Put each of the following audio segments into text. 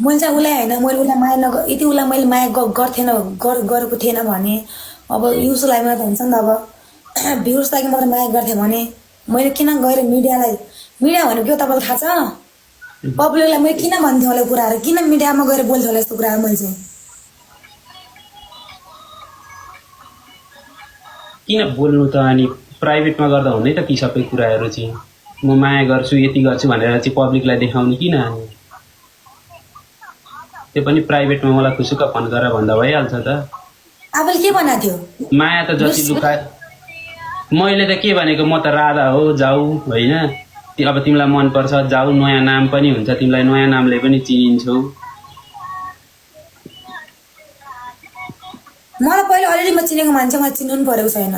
मैले चाहिँ उसलाई होइन मैले उसलाई माया यति उसलाई मैले माया गर्थेन गरेको थिएन भने अब युजको लागि मात्रै हुन्छ नि त अब भ्युज लागि मात्रै माया गर्थेँ भने मैले किन गएर मिडियालाई मिडिया भनेको के हो तपाईँलाई थाहा छ पब्लिकलाई मैले किन भन्थेँ होला कुराहरू किन मिडियामा गएर बोल्थेँ होला यस्तो कुराहरू मैले चाहिँ किन बोल्नु त अनि प्राइभेटमा गर्दा हुँदै त ती सबै कुराहरू चाहिँ म माया गर्छु यति गर्छु भनेर चाहिँ पब्लिकलाई देखाउने किन अनि त्यो पनि प्राइभेटमा मलाई खुसुक्क फोन गरेर भन्दा भइहाल्छ त आफूले के भनेको थियो माया त जति लुका मैले त के भनेको म त राधा हो जाऊ होइन अब तिमीलाई मनपर्छ जाऊ नयाँ नाम पनि हुन्छ तिमीलाई नयाँ नामले पनि चिनिन्छौ मलाई पहिला अलरेडी म चिनेको मान्छे मलाई चिन्नु पनि परेको छैन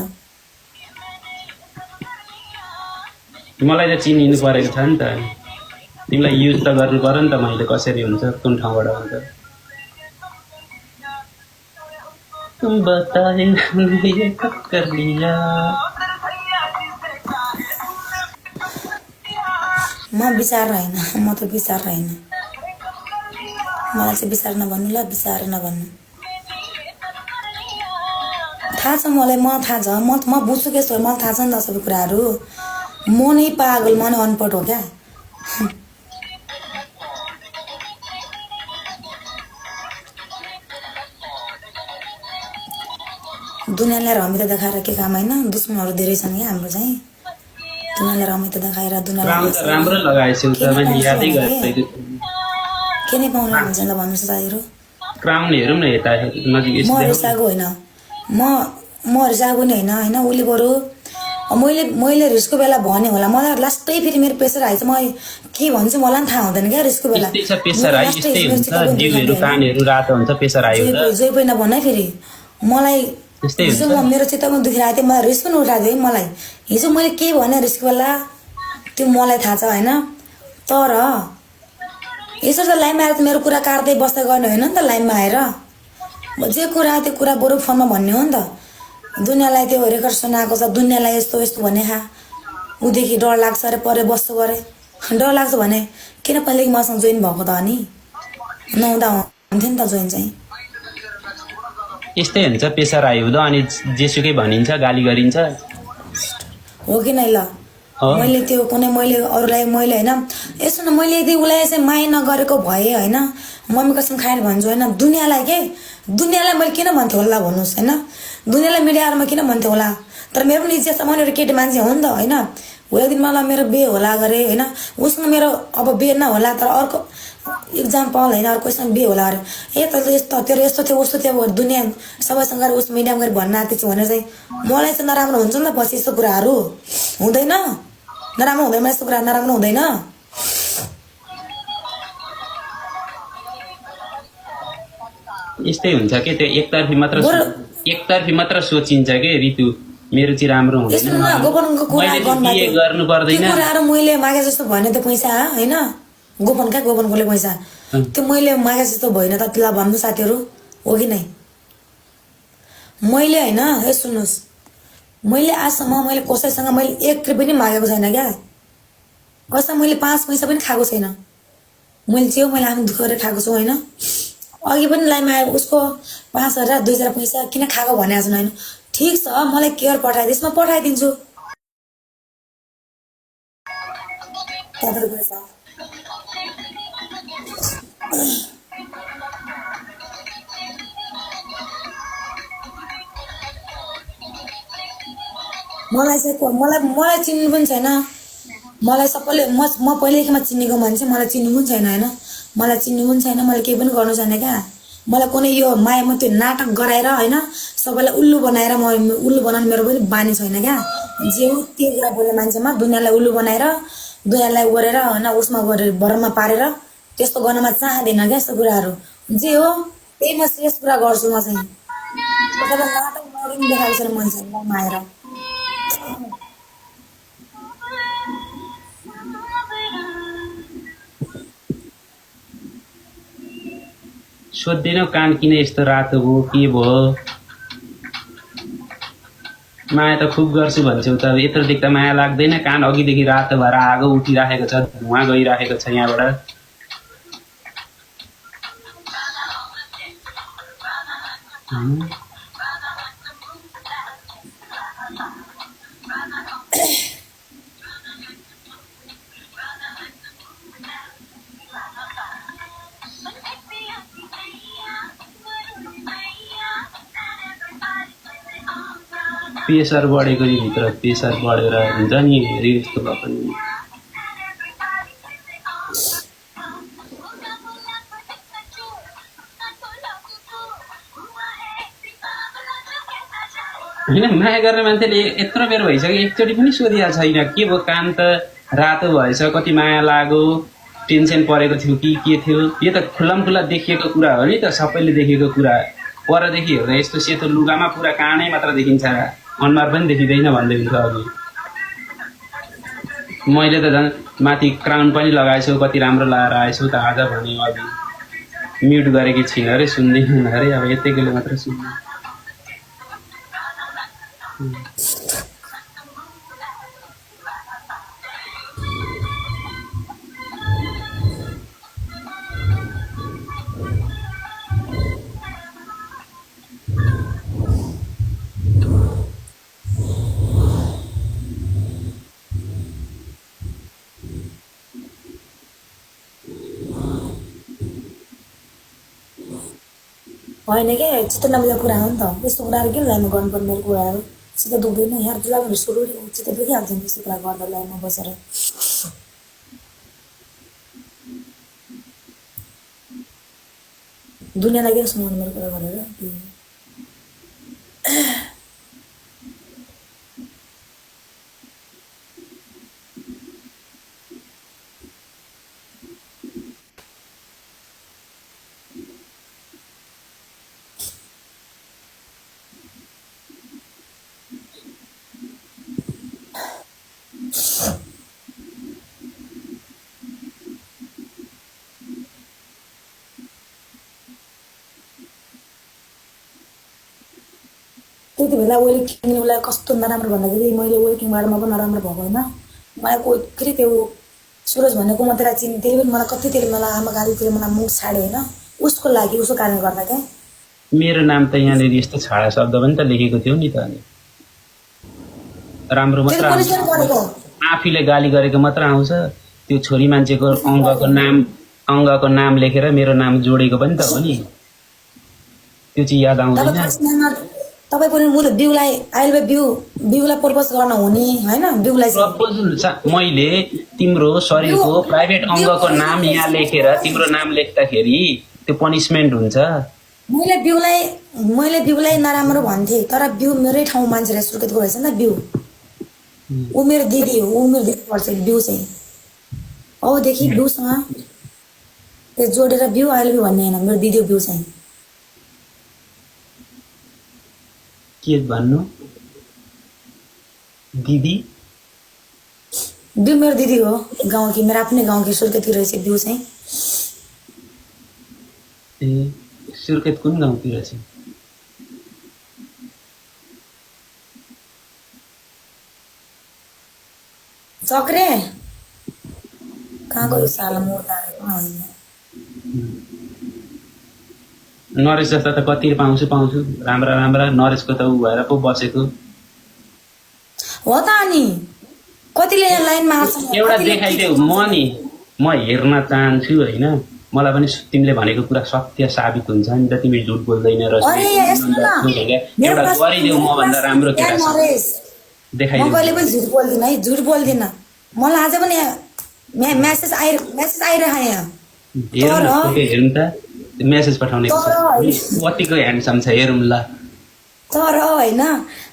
मलाई त चिनिनु परेको छ नि त तिमीलाई युज त गर्नु पर्यो नि त मैले कसरी हुन्छ कुन ठाउँबाट हुन्छ म विचार होइन म त विचार होइन मलाई चाहिँ विचार नभन्नु ल विचार नभन्नु थाहा छ मलाई म थाहा छ म बुझ्छु के छ मलाई थाहा छ नि त सबै कुराहरू म नै पागल म नै अनपढ हो क्या दुनियाँलाई रमिता देखाएर के काम होइन दुश्मनहरू धेरै छन् क्या हाम्रो चाहिँ दुनियाँलाई रमिता देखाएर दुनियाँलाई राम्रो लगाएछु त मैले यादै गरेको के नै पाउनु हुन्छ ल भन्नुहोस् साथीहरू क्राउन हेरौँ न यता नजिक म रिसाएको होइन म रिसाएको नि होइन उसले बरु मैले रिसको बेला भने होला मलाई लास्टै फेरि मेरो प्रेसर आएछ म के भन्छु मलाई पनि थाहा हुँदैन क्या रिसको बेला जे पनि नभन है फेरि मलाई हिजो म मेरो चित्तमा दुखिरहेको थिएँ मलाई रिस पनि उठाएको थियो मलाई हिजो मैले के भने रिसको बेला त्यो मलाई थाहा छ होइन तर यसरी त लाइनमा आएर त मेरो कुरा काट्दै बस्दै गर्ने होइन नि त लाइनमा आएर जे कुरा त्यो कुरा बरु फोनमा भन्ने हो नि त दुनियाँलाई त्यो रेकर्ड सुनाएको छ दुनियाँलाई यस्तो यस्तो भने खा उदेखि डर लाग्छ अरे परे बस्छु गरे डर लाग्छ भने किन पहिलेदेखि मसँग जोइन भएको त अनि नहुँदा हुन्थ्यो नि त जोइन चाहिँ यस्तै हुन्छ प्रेसर आयो अनि जेसुकै भनिन्छ गाली गरिन्छ हो कि नै ल मैले त्यो कुनै मैले अरूलाई मैले होइन यसो न मैले यदि उसलाई यसै माया नगरेको भए होइन मम्मी कसम खाएर भन्छु होइन दुनियाँलाई के दुनियाँलाई मैले किन भन्थेँ होला भन्नुहोस् होइन दुनियाँलाई मिडियाहरूमा किन भन्थेँ होला तर मेरो पनि इज्जत छ म एउटा केटी मान्छे हो नि त होइन हो एक दिन मलाई मेरो बिहे होला गरे होइन उसँग मेरो अब बिहे नहोला तर अर्को इक्जाम्पल होइन अर्कोसँग बिहे होला अरे ए तैँले यस्तो तेरो यस्तो थियो उस्तो थियो दुनियाँ सबैसँग उस मिडियामा गएर भन्न आएको थियो भनेर चाहिँ मलाई चाहिँ नराम्रो हुन्छ नि त पछि यस्तो कुराहरू हुँदैन नराम्रो हुँदैन यस्तो कुरा नराम्रो हुँदैन यस्तै हुन्छ के त्यो एकतर्फी मात्र सोचिन्छ के ऋतु मेरो चाहिँ राम्रो हुँदैन गर्नु पर्दैन कुराहरू मैले मागे जस्तो भएन त्यो पैसा होइन गोपन क्या गोपनकोले पैसा त्यो मैले मागे जस्तो भएन त त्यसलाई भन्नु साथीहरू हो कि नै मैले होइन ए सुन्नुहोस् मैले आजसम्म मैले कसैसँग मैले 1 रुपियाँ पनि मागेको छैन क्या कसैसँग मैले 5 पैसा पनि खाएको छैन मैले चाहिँ मैले आफू दुःख गरेर खाएको छु होइन अघि पनि लाइनमा आएर उसको 5,000 2,000 पैसा किन खाएको भनेको छैन होइन ठिक छ मलाई केयर पठाइदिनुहोस् म पठाइदिन्छु मलाई चाहिँ मलाई चिन्नु पनि छैन मलाई सबैले म पहिलेदेखिमा चिनेको मान्छे मलाई चिन्नु पनि छैन होइन मलाई चिन्नु पनि छैन मैले केही पनि गर्नु छैन क्या मलाई कुनै यो मायामा त्यो नाटक गराएर होइन सबैलाई उल्लु बनाएर म उल्लु बनाउनु मेरो पनि बानी छैन क्या जे हो त्यो कुरा बोल्ने मान्छेमा दुनियाँलाई उल्लु बनाएर दुनियाँलाई गरेर होइन उसमा गरेर भरमा पारेर त्यस्तो गर्नमा चाहँदैन क्या यस्तो कुराहरू जे हो त्यही म श्रेष कुरा गर्छु म चाहिँ नाटक देखाएको छैन मान्छे ममा आएर सोध्दैन कान किन यस्तो रातो भयो के भयो माया त खुब गर्छु भन्छौ त यत्रो देख्दा माया लाग्दैन कान अघिदेखि रातो भएर आगो उठिराखेको छ धुवा गइराखेको छ यहाँबाट प्रेसर बढेको नि भित्र प्रेसर बढेर हुन्छ नि यस्तो भयो पनि होइन माया गर्ने मान्छेले यत्रो बेर भइसक्यो एकचोटि पनि सोधिया छैन के भयो कान त रातो भएछ कति माया लाग्यो टेन्सन परेको थियो कि के थियो यो त खुल्लम खुल्ला देखिएको कुरा हो नि त सबैले देखेको कुरा परदेखि हेर्दा यस्तो सेतो लुगामा पुरा कानै मात्र देखिन्छ अनुहार पनि देखिँदैन भन्दै हुन्छ अघि मैले त झन् माथि क्राउन पनि लगाएछु कति राम्रो लगाएर आएछु त आज भने अघि म्युट गरेकी छिन अरे सुन्दैन अरे अब यत्तिकैले मात्र सुन्नु होइन क्या चित्त नमिलेको कुरा हो नि त यस्तो कुराहरू किन लाइनमा गर्नुपर्ने मेरो कुराहरू चित्त दुख्दैन यहाँ जुलाको सुरु चित्त दुखिहाल्छ नि त्यस्तो कुरा गर्दा लाइनमा बसेर दुनियाँलाई किन सुनाउनु मेरो कुरा गरेर त्यति बेला वेल किङलाई कस्तो नराम्रो भन्दाखेरि मैले वेल किङबाट म पनि नराम्रो भएको होइन मलाई को फेरि त्यो सुरज भन्नेको मात्रै चिन् त्यसले पनि मलाई कति त्यसले मलाई आमा गालीतिर मलाई मुख छाडे होइन उसको लागि उसको कारणले गर्दा क्या मेरो नाम त यहाँनिर यस्तो छाडा शब्द पनि त लेखेको थियो नि त अनि राम्रो मात्र आफूले गाली गरेको मात्र आउँछ त्यो छोरी मान्छेको अङ्गको नाम लेखेर मेरो नाम जोडेको पनि त हो नि त्यो चाहिँ याद आउँदैन तपाईँ पनि म त बिउलाई अहिले बिउलाई प्रपोज गर्न हुने होइन बिउलाई प्रपोज मैले तिम्रो शरीरको प्राइभेट अङ्गको नाम यहाँ लेखेर तिम्रो नाम लेख्दाखेरि त्यो पनिसमेन्ट हुन्छ मैले बिउलाई नराम्रो भन्थेँ तर बिउ मेरै ठाउँ मान्छेलाई सुर्खेतको रहेछ नि त बिउ ऊ मेरो दिदी हो ऊ मेरो दिदी पर्छ बिउ चाहिँ औदेखि बिउसँग त्यो जोडेर बिउ अहिले बिउ भन्ने होइन मेरो दिदी हो बिउ चाहिँ के भन्नु दिदी बिउ मेरो दिदी हो गाउँकी मेरो आफ्नै गाउँकी सुर्खेतकी रहेछ बिउ चाहिँ ए सुर्खेत कुन गाउँतिर छ चक्रे कहाँ गयो साला मोर्दा नरेश जस्ता त कति पाउँछु राम्रा नरेशको त ऊ भएर पो बसेको हो त अनि कतिले लाइनमा एउटा देखाइदेऊ म हेर्न चाहन्छु होइन मलाई पनि तिमीले भनेको कुरा सत्य साबित हुन्छ नि त तिमी झुट बोल्दैन र एउटा गरिदेऊ म भन्दा राम्रो देखाइदेऊ म कहिले पनि झुट बोल्दिन है झुट बोल्दिन मलाई आज पनि मेसेज आइरहेको यहाँ हेरौँ त मेसेज पठाउने कतिको ह्यान्डसम छ हेरौँ ल तर होइन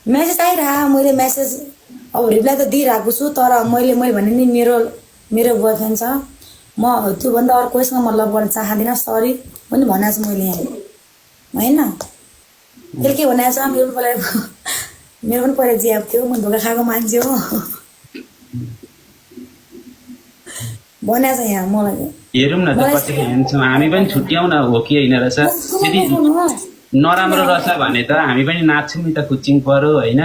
मेसेज आइरह मैले मेसेज अब रिप्लाई त दिइरहेको छु तर मैले भने नि मेरो बोयफ्रेन्ड छ म त्योभन्दा अरू कोहीसँग म लभ गर्न चाहदिनँ सरी पनि भनेको छु मैले यहाँ होइन त्यसले के भनेको छ मेरो पनि पहिला जियाएको थियो म धोका खाएको मान्छे हो भनेको छ यहाँ मलाई हेरौँ न त कतिको ह्यान्डसम हामी पनि छुट्याउँ न हो कि होइन रहेछ यदि नराम्रो रहेछ भने त हामी पनि नाच्छौँ नि त खुच्चिङ पर्यो होइन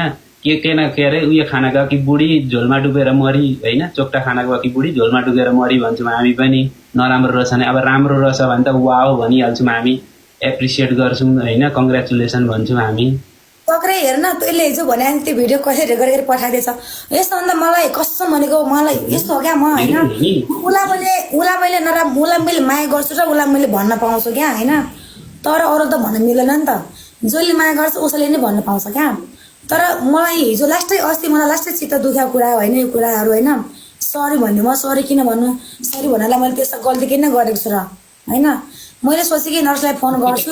के न के अरे उयो खाना गएकी बुढी झोलमा डुबेर मरी होइन चोक्टा खाना गएकी बुढी झोलमा डुबेर मरी भन्छौँ हामी पनि नराम्रो रहेछ भने अब राम्रो रहेछ भने त वाओ भनिहाल्छौँ हामी एप्रिसिएट गर्छौँ होइन कङ्ग्रेचुलेसन भन्छौँ हामी पक्रै हेर्न तैँले हिजो भने त्यो भिडियो कसरी गरेर पठाइदिएछ यस्तो अन्त मलाई कसम भनेको मलाई यस्तो हो क्या म होइन उसलाई मैले नराम्रो उसलाई मैले माया गर्छु र उसलाई मैले भन्न पाउँछु क्या होइन तर अरू त भन्न मिलेन नि त जसले माया गर्छ उसैले नै भन्न पाउँछ क्या तर मलाई हिजो लास्टै अस्ति मलाई लास्टै चित्त दुखेको कुरा होइन यो कुराहरू होइन सरी भन्नु म सरी किन भन्नु सरी भन्नलाई मैले त्यस्तो गल्ती किन गरेको छु र होइन मैले सोचेँ कि नर्सलाई फोन गर्छु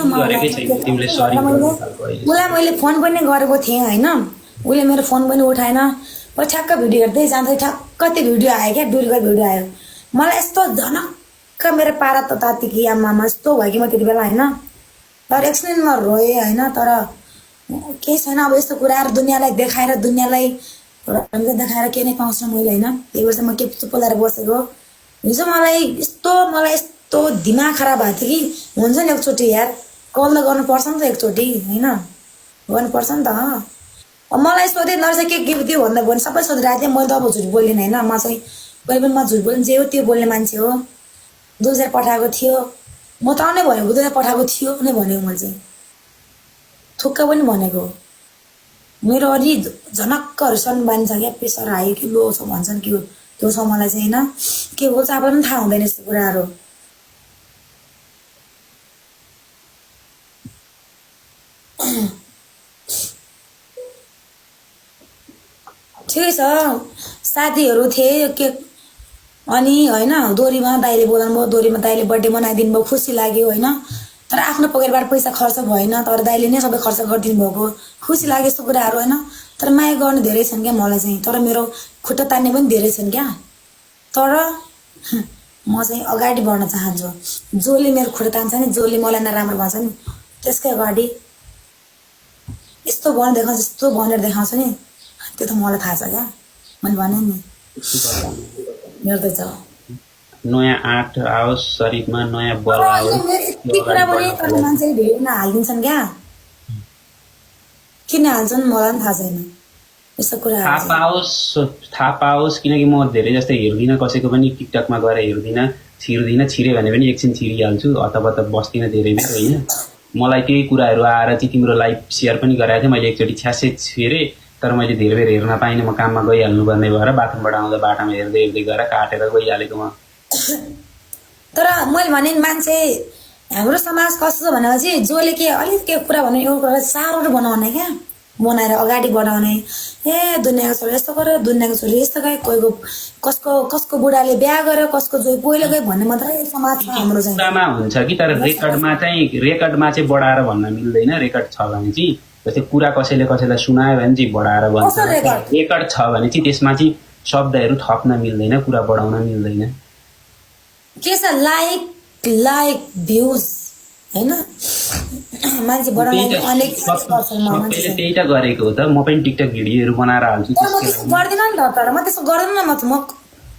उसलाई मैले फोन पनि गरेको थिएँ होइन उसले मेरो फोन पनि उठाएन पछि ठ्याक्क भिडियो हेर्दै जाँदै ठ्याक्क त्यो भिडियो आयो क्या डुलको भिडियो आयो मलाई यस्तो झनक्क मेरो पारा त ताति कि आमामा यस्तो भयो कि म त्यति बेला होइन तर एक्सिडेन्टमा रोएँ होइन तर केही छैन अब यस्तो कुराहरू दुनियाँलाई देखाएर दुनियाँलाई देखाएर के नै पाउँछ मैले होइन त्यही भएर चाहिँ म के चुप्प लगाएर बसेको हिजो मलाई यस्तो दिमाग खराब भएको थियो कि हुन्छ नि एकचोटि यार कल त गर्नुपर्छ नि त एकचोटि होइन गर्नुपर्छ नि त अब मलाई सोधेँ नर्स के गिफ्ट दियो भन्दा भने सबै सोधिरहेको थिएँ मैले त अब झुट बोलिनँ होइन म चाहिँ कहिले पनि म झुट बोल्ने जे हो त्यो बोल्ने मान्छे हो 2000 पठाएको थियो म त नै भनेको 2000 पठाएको थियो नै भनेको मैले चाहिँ थुक्क पनि भनेको मेरो अलि झनक्कहरू सन बानी छ क्या प्रेसर हाई कि लो छ भन्छन् कि त्यो छ मलाई चाहिँ होइन के बोल्छ आफूलाई पनि थाहा हुँदैन यस्तो कुराहरू ठिकै छ साथीहरू थिए के अनि होइन दोरीमा दाइले बोलाउनु भयो दोरीमा दाइले बर्थडे मनाइदिनु भयो खुसी लाग्यो होइन तर आफ्नो पकेटबाट पैसा खर्च भएन तर दाइले नै सबै खर्च गरिदिनु भएको खुसी लाग्यो यस्तो कुराहरू होइन तर माया गर्ने धेरै छन् क्या मलाई चाहिँ तर मेरो खुट्टा तान्ने पनि धेरै छन् क्या तर म चाहिँ अगाडि बढ्न चाहन्छु जसले मेरो खुट्टा तान्छ नि जसले मलाई नराम्रो भन्छ नि त्यसकै अगाडि यस्तो भनेर देखाउँछ यस्तो भनेर देखाउँछ नि त्यो त मलाई थाहा छ क्या मैले भने नि मेरो त नयाँ आँट आओस् शरीरमा नयाँ बल आओस् मान्छेले भिडियोमा हालिदिन्छन् क्या किन हाल्छन् मलाई पनि थाहा छैन यस्तो कुरा थाहा पाओस् किनकि म धेरै जस्तो हेर्दिनँ कसैको पनि टिकटकमा गएर हेर्दिनँ छिरेँ भने पनि एकछिन छिरिहाल्छु हतपत बस्दिनँ धेरै बेर होइन मलाई त्यही कुराहरू आएर चाहिँ तिम्रो लाइभ सेयर पनि गराएको थिएँ मैले एकचोटि छ्यासै छिरेँ तर मैले धेरै बेर हेर्न पाइनँ म काममा गइहाल्नु पर्ने भएर बाथरुमबाट आउँदा बाटामा हेर्दै हेर्दै गएर काटेर गइहालेको म तर मैले भने मान्छे हाम्रो समाज कस्तो छ भनेपछि जसले के अलिक के कुरा भने एउटा कुरा साह्रो बनाउने क्या बनाएर अगाडि बढाउने ए दुनियाँको छोरी यस्तो गर दुनियाँको छोरी यस्तो गए कोहीको कसको बुढाले बिहा गर्यो कसको जोइ पहिलो गयो भन्ने मात्रै समाज छ हाम्रो चाहिँ कुरामा हुन्छ कि तर रेकर्डमा चाहिँ बढाएर भन्न मिल्दैन रेकर्ड छ भने चाहिँ जस्तै कुरा कसैलाई सुनायो भने चाहिँ बढाएर भन्छ रेकर्ड छ भने चाहिँ त्यसमा चाहिँ शब्दहरू थप्न मिल्दैन कुरा बढाउन मिल्दैन के छ लाइक भ्युज हैन मान्छे बढाउने अनेक सबैले त्यही त गरेको हो त म पनि टिकटक भिडियोहरू बनाएर हाल्छु गर्दिन नि त तर म त्यसो गर्दैन म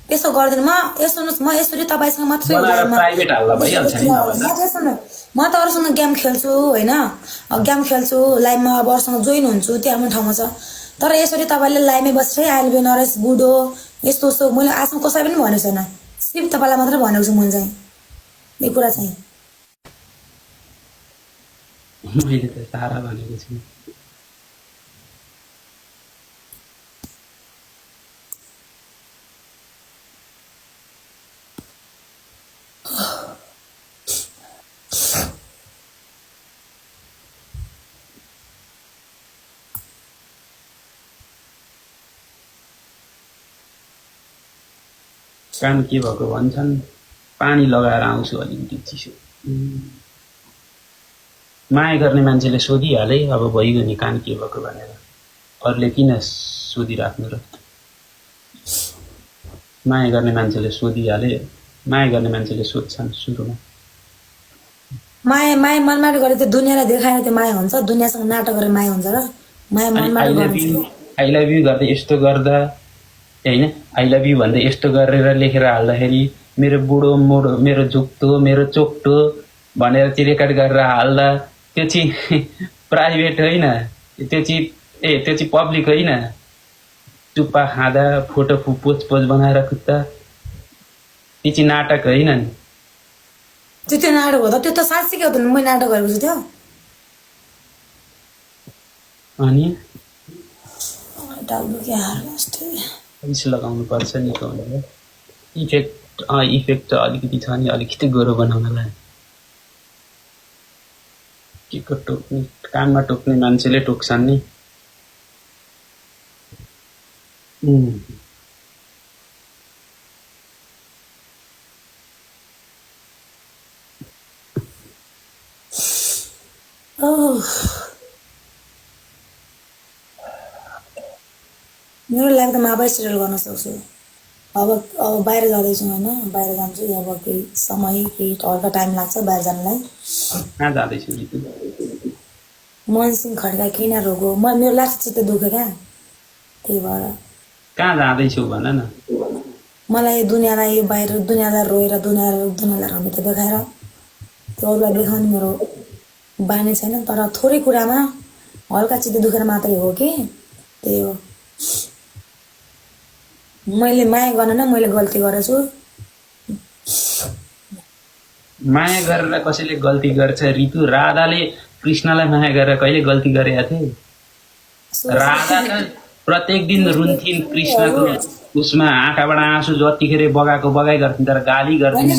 त्यसो गर्दिन म यसरी तपाईसँग मात्रै प्राइभेट हाल्दा भइहाल्छ नि म त अरूसँग गेम खेल्छु होइन गेम खेल्छु लाइभमा अब अरूसँग जोइन हुन्छु त्यो आफ्नो ठाउँमा छ तर यसरी तपाईँले लाइभमै बसेर आइलबे नरेश बुढो यस्तो मैले आजसम्म कसै पनि भनेको छैन सिर्फ तपाईँलाई मात्रै भनेको छु मैले चाहिँ यो कुरा चाहिँ मैले त सारा भनेको छु कान के भएको भन्छन् पानी लगाएर आउँछु अलिकति चिसो माया गर्ने मान्छेले सोधिहाले अब भइगयो नि कान के भएको भनेर अरूले किन सोधिराख्नु र माया गर्ने मान्छेले सोधिहाले माया गर्ने मान्छेले सोध्छन् सुरुमा माया मनमाड गरेर त्यो दुनियाँलाई देखाएर त्यो माया हुन्छ दुनियाँसँग नाटक गरेर माया हुन्छ र माया मनमाड आई लभ यु गर्दै यस्तो गर्दा होइन आई लभ यु भन्दै यस्तो गरेर लेखेर हाल्दाखेरि मेरो बुढो मेरो झुक्तो मेरो चोक्टो भनेर चाहिँ रेकर्ड गरेर हाल्दा त्यो चाहिँ प्राइभेट होइन त्यो चाहिँ ए त्यो चाहिँ पब्लिक होइन, टुप्पा खाँदा फोटो पोज पोज बनाएर खुट्टा, त्यो चाहिँ नाटक होइन नि। त्यो नाटक हो त, त्यो त साँच्चै के हो त, मैले नाटक गरेको छु त्यो। अनि डाउनु के हार लास्ट पैसा लगाउनु पर्छ नि त भनेर इफेक्ट अलिकति छ नि, अलिकति गोरो बनाउनलाई। के को टोक्ने, कानमा टोक्ने मान्छेले टोक्छन् नि। मेरो लागि त म आफै सिरियल गर्न सक्छु। अब बाहिर जाँदैछु होइन, बाहिर जान्छु। अब केही समय केही हल्का टाइम लाग्छ बाहिर जानलाई। कहाँ जाँदैछु रितु? मनसिङ खड्का किन रोगो, मेरो लास्ट चित्त दुख्यो क्या, त्यही भएर। कहाँ जाँदैछु भन न। मलाई दुनियाँलाई, यो बाहिर दुनियाँलाई रोएर दुनियाँलाई रमिता देखाएर त्यो अरूलाई देखाउने मेरो बानी छैन। तर थोरै कुरामा हल्का चित्त दुखेर मात्रै हो कि, त्यही हो। मैले माया गर्न नै मैले गल्ती गरेछु। माया गरेर कसैले गल्ती गर्छ रितु? राधाले कृष्णलाई माया गरेर कहिले गल्ती गरेका थिए? राधा त प्रत्येक दिन रुन्थिन् कृष्णको उसमा, आँखाबाट आँसु जतिखेर बगाएको बगाइ गर्थिन्, तर गाली गर्थिन्।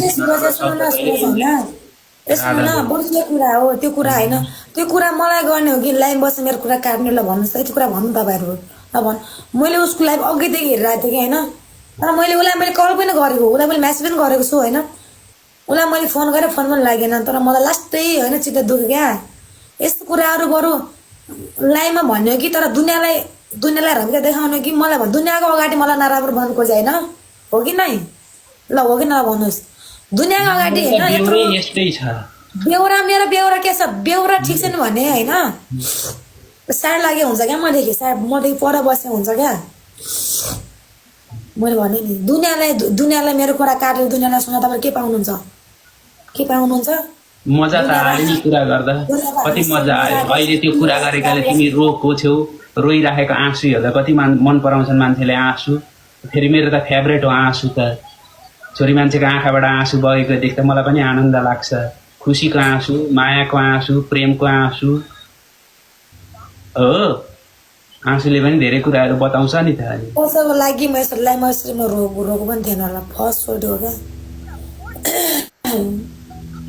त्यो कुरा हो, त्यो कुरा होइन। त्यो कुरा मलाई गर्ने हो कि लाइभ बसेर मेरो कुरा काट्ने? ल भन्नुहोस् त, यति कुरा भन्नु तपाईँहरू। ल भन्, मैले उसको लाइभ अघिदेखि हेरिरहेको थिएँ कि होइन, तर मैले उसलाई कल पनि गरेको, उसलाई मैले म्यासेज पनि गरेको छु होइन। उसलाई मैले फोन गरेँ, फोन पनि लागेन। तर मलाई लास्टै होइन चित्त दुख्यो क्या। यस्तो कुराहरू बरु लाइभमा भन्यो कि, तर दुनियाँलाई रमिता देखाउनु कि मलाई दुनियाँको अगाडि मलाई नराम्रो भन्नु खोजे होइन, हो कि नै? ल हो कि न भन्नुहोस्। दुनियाँको अगाडि होइन, यस्तै छ बेहोरा। मेरो बेहोरा के छ, बेहोरा ठिक छैन भने होइन, साड लागे हुन्छ क्या। मदेखि पर बसे हुन्छ क्या। मैले भने नि दुनियाँलाई मेरो कुरा काटेर दुनियाँलाई सुना तपाईँ के पाउनुहुन्छ? मजा त आयो नि कुरा गर्दा, कति मजा आयो। अहिले त्यो कुरा गरेकाले तिमी रोको छेउ, रोइराखेको आँसु हेर्दा कति मन पराउँछन् मान्छेले आँसु। फेरि मेरो त फेभरेट हो आँसु त। छोरी मान्छेको आँखाबाट आँसु बगेको देख्दा मलाई पनि आनन्द लाग्छ। खुसीको आँसु, मायाको आँसु, प्रेमको आँसु हो। आँसुले पनि धेरै कुराहरू बताउँछ नि त। कसैको लागि म यसरी रोको पनि थिएन होला, फर्स्ट फोटो हो क्या।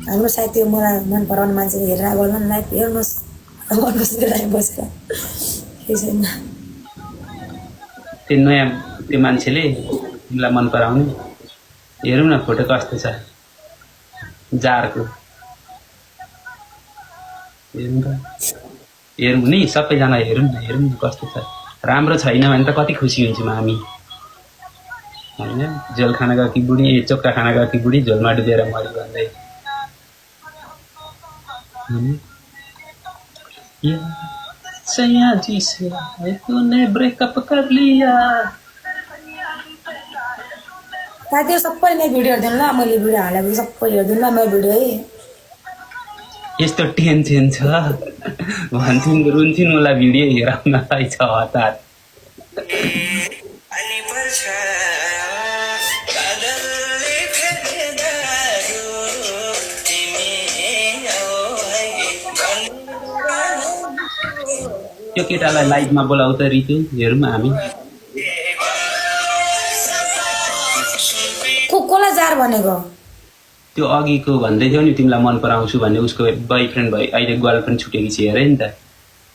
हाम्रो सायद त्यो मलाई मन पराउने मान्छेले हेरेर गर्नु लाइभ हेर्नुहोस्, लाइभ बसेर केही छैन। त्यो नयाँ त्यो मान्छेले तिमीलाई मन पराउने, हेरौँ न फोटो कस्तो छ जारको। हेरौँ नि सबैजना, हेरौँ न कस्तो छ। राम्रो छैन भने त कति खुसी हुन्छौँ हामी होइन। झोल खाना गएकी बुढी, चोक्टा खाना गएकी बुढी झोलमा डुबेर मरि भन्दै। सैयाजी से तूने ब्रेकअप कर लिया। साथीहरू सबैले मेरो भिडियो हेरिदिनु ल, मैले भिडियो हालेको सबै हेरिदिनु ल मेरो भिडियो है। यस्तो टेन्सन छ भन्छन्, रुन्छन् मलाई भिडियो हेराउनलाई छ हतार। त्यो केटालाई लाइभमा बोलाउ त रितु, हेरौँ हामी। कसलाई जार भनेको? त्यो अघिको भन्दै थियो नि तिमीलाई मन पराउँछु भन्ने, उसको बोयफ्रेन्ड भयो, अहिले गर्लफ्रेन्ड छुटेकी छ हेरे नि त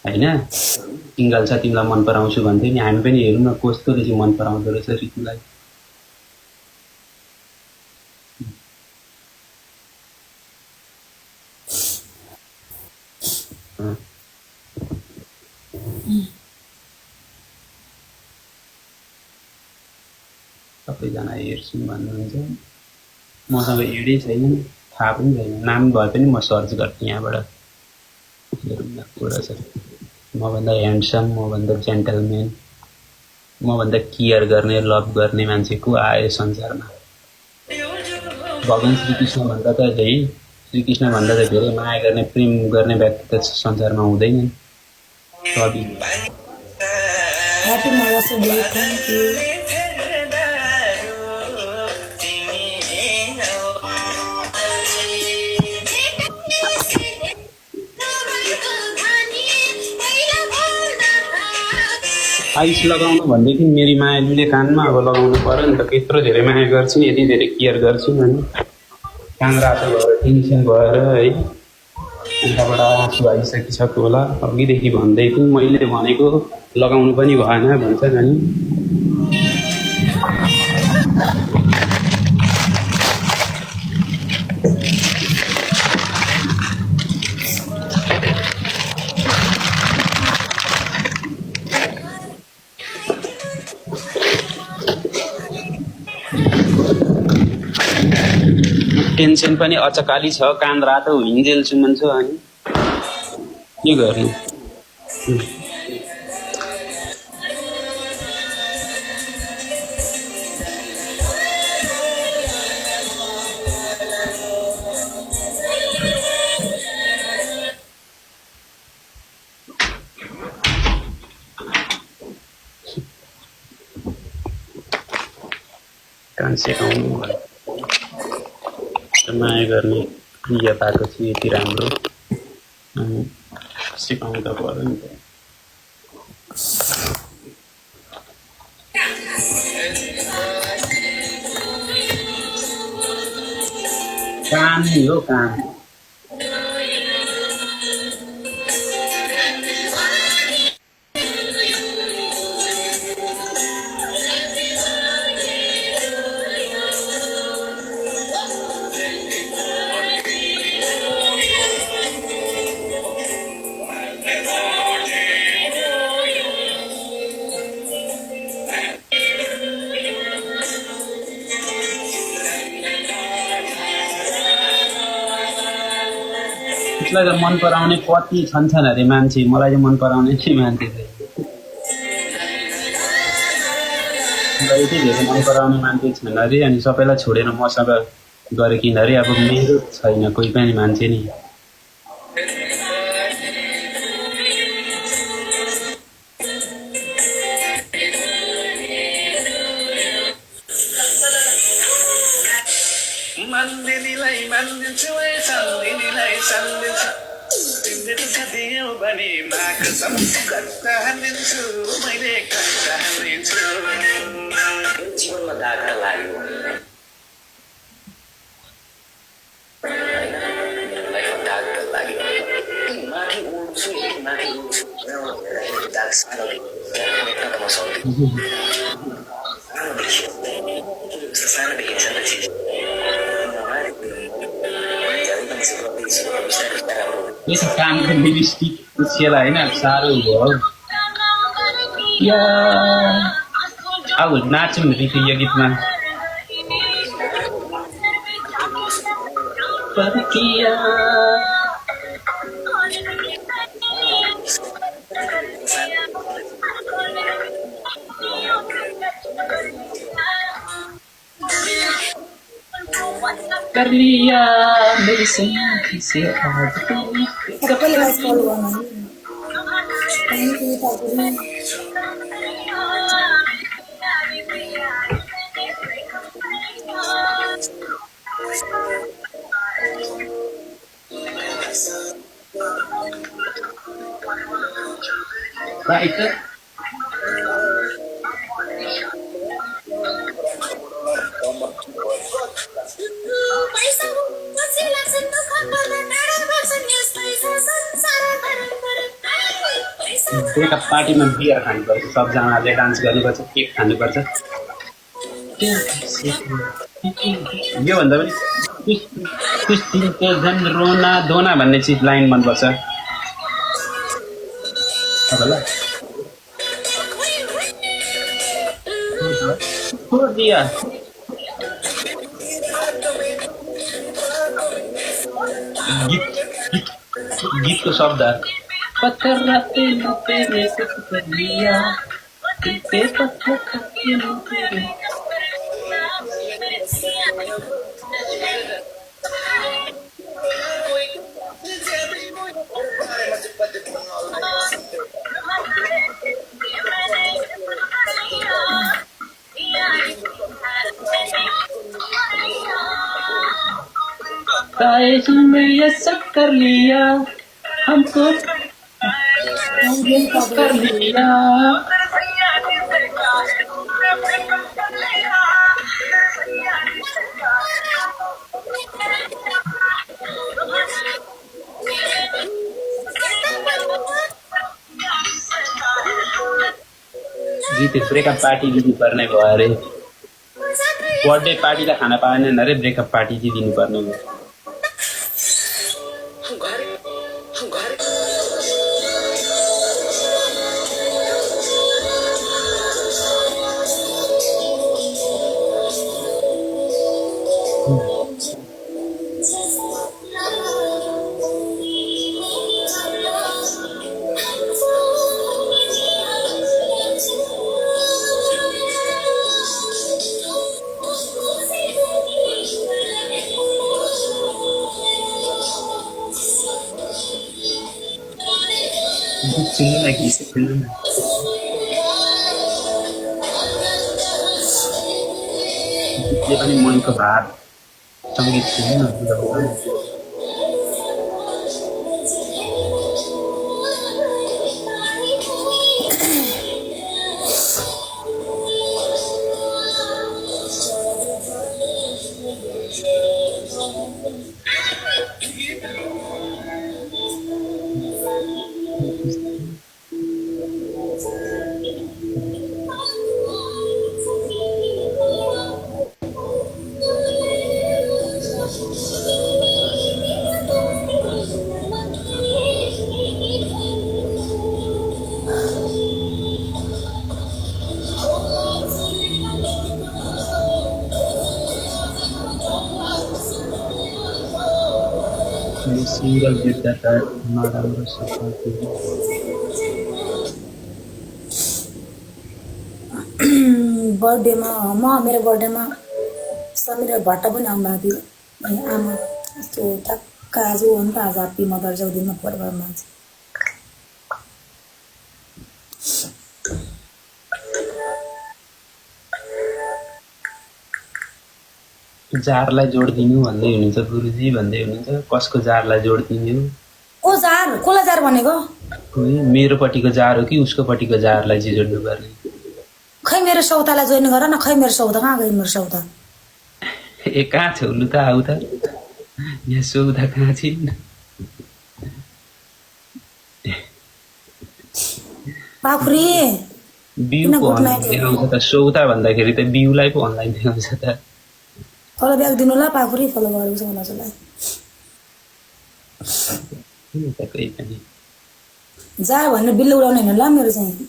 होइन। सिङ्गल छ, तिमीलाई मन पराउँछु भन्थ्यो नि। हामी पनि हेरौँ न कस्तोले चाहिँ मन पराउँदो रहेछ रितुलाई। सबैजना हेर्छौँ भन्नुहुन्छ। मसँग हेडै छैन, थाहा पनि छैन, नाम भए पनि म सर्च गर्थेँ यहाँबाट। हेरौँ न को रहेछ। मभन्दा ह्यान्डसम, मभन्दा जेन्टलम्यान, मभन्दा केयर गर्ने, लभ गर्ने मान्छे को आयो संसारमा? भगवान् श्रीकृष्णभन्दा त धेरै माया गर्ने, प्रेम गर्ने व्यक्ति त संसारमा हुँदैन। Happy mothers day, thank you. Ice लगाउनु भन्दै थिइन् मेरी मायालुले कानमा, अब लगाउनु पऱ्यो नि त, त्यत्रो धेरै माया गर्छु नि, यति धेरै केयर गर्छु अनि कान रातो भएर टेन्सन भएर है उताबाट आँसु आइसकिसक्यो होला। अघिदेखि भन्दै थिइन्, मैले भनेको लगाउनु पनि भएन भन्छन् अनि टेन्सन पनि अचकाली छ, कान रातो हिँडेल्छु मन छ अनि के गर्नु। कान सेकाउनु भयो, माया गर्ने प्रिय पाएको छु यति राम्रो, अनि सिकाउनु त पऱ्यो नि त। काम नि हो काम। उसलाई त मन पराउने कति छन् अरे मान्छे, मलाई चाहिँ मन पराउने चाहिँ मान्छे चाहिँ यति धेरै मन पराउने मान्छे छैन अरे, अनि सबैलाई छोडेर मसँग गरेकिन अरे। अब मेरो छैन कोही पनि मान्छे नि। जीवनमा दाग त लाग्यो, लाइफमा दाग त लाग्यो, माथि उड्छु माथि उड्छु दाग सानो मेट्न त म सक्दिनँ। सानो देखियो सानो देखिन्छ नि त चिज यसो कानको लिपस्टिक पुछेला होइन, साह्रो भयो। अब नाचौँ न फेरि यो गीतमा। कर लिया मेरी सयाखी से आज तूने। सबैले गाइस फलो गर्नु। थ्याङ्क यू तपाईँ। Right. एउटा पार्टीमा बियर खानुपर्छ, सबजनाले डान्स गर्नुपर्छ, केक खानुपर्छ। योभन्दा पनि कुछ दिनको झन् रोना धोना भन्ने चिज लाइन मनपर्छ तपाईँलाई। गीतको शब्द पत्थर राते तेरे कुछ कर लिया ते पत्थर खाके तेरे। काहे तुमने ये सब कर लिया हमको कर लिया जी त्यो ब्रेकअप पार्टी दिनुपर्ने भयो अरे बर्थडे पार्टी त खान पाएन अरे ब्रेकअप पार्टी चाहिँ दिनुपर्ने भयो सुन्नु न कि सुन्नु न जे पनि मनको भाव सङ्गीत सुन्नु न सिङ्गल देख्दा नराम्रो सफल बर्थडेमा मेरो बर्थडेमा समीर भट्ट पनि आउनुभएको थियो अनि आमा यस्तो टक्क आज हो नि त आज ह्याप्पी मदर्स डे दिनमा परिवारमा जारलाई जोडिदिनु भन्दै हुनुहुन्छ गुरुजी भन्दै हुनुहुन्छ कसको जारलाई जोडिदिनु को जार कसलाई जार भनेको मेरोपट्टिको जार हो कि उसकोपट्टिको जारलाई चाहिँ जोड्नु पर्ने खै मेरो सौतालाई जोइन गर न खै मेरो सौता कहाँ गयो मेरो सौता ए कहाँ छ हुनु त आउ त यहाँ सौदा कहाँ छिन् पाखुरी बिउको अनलाइन देखाउँछ त सौता भन्दाखेरि त बिउलाई पो अनलाइन देखाउँछ त फलो ब्याग दिनु ल पाखुरी फलो गरेको छ मलाई चाहिँ कोही पनि जार भनेर बिल्लो उडाउने होइन ल मेरो चाहिँ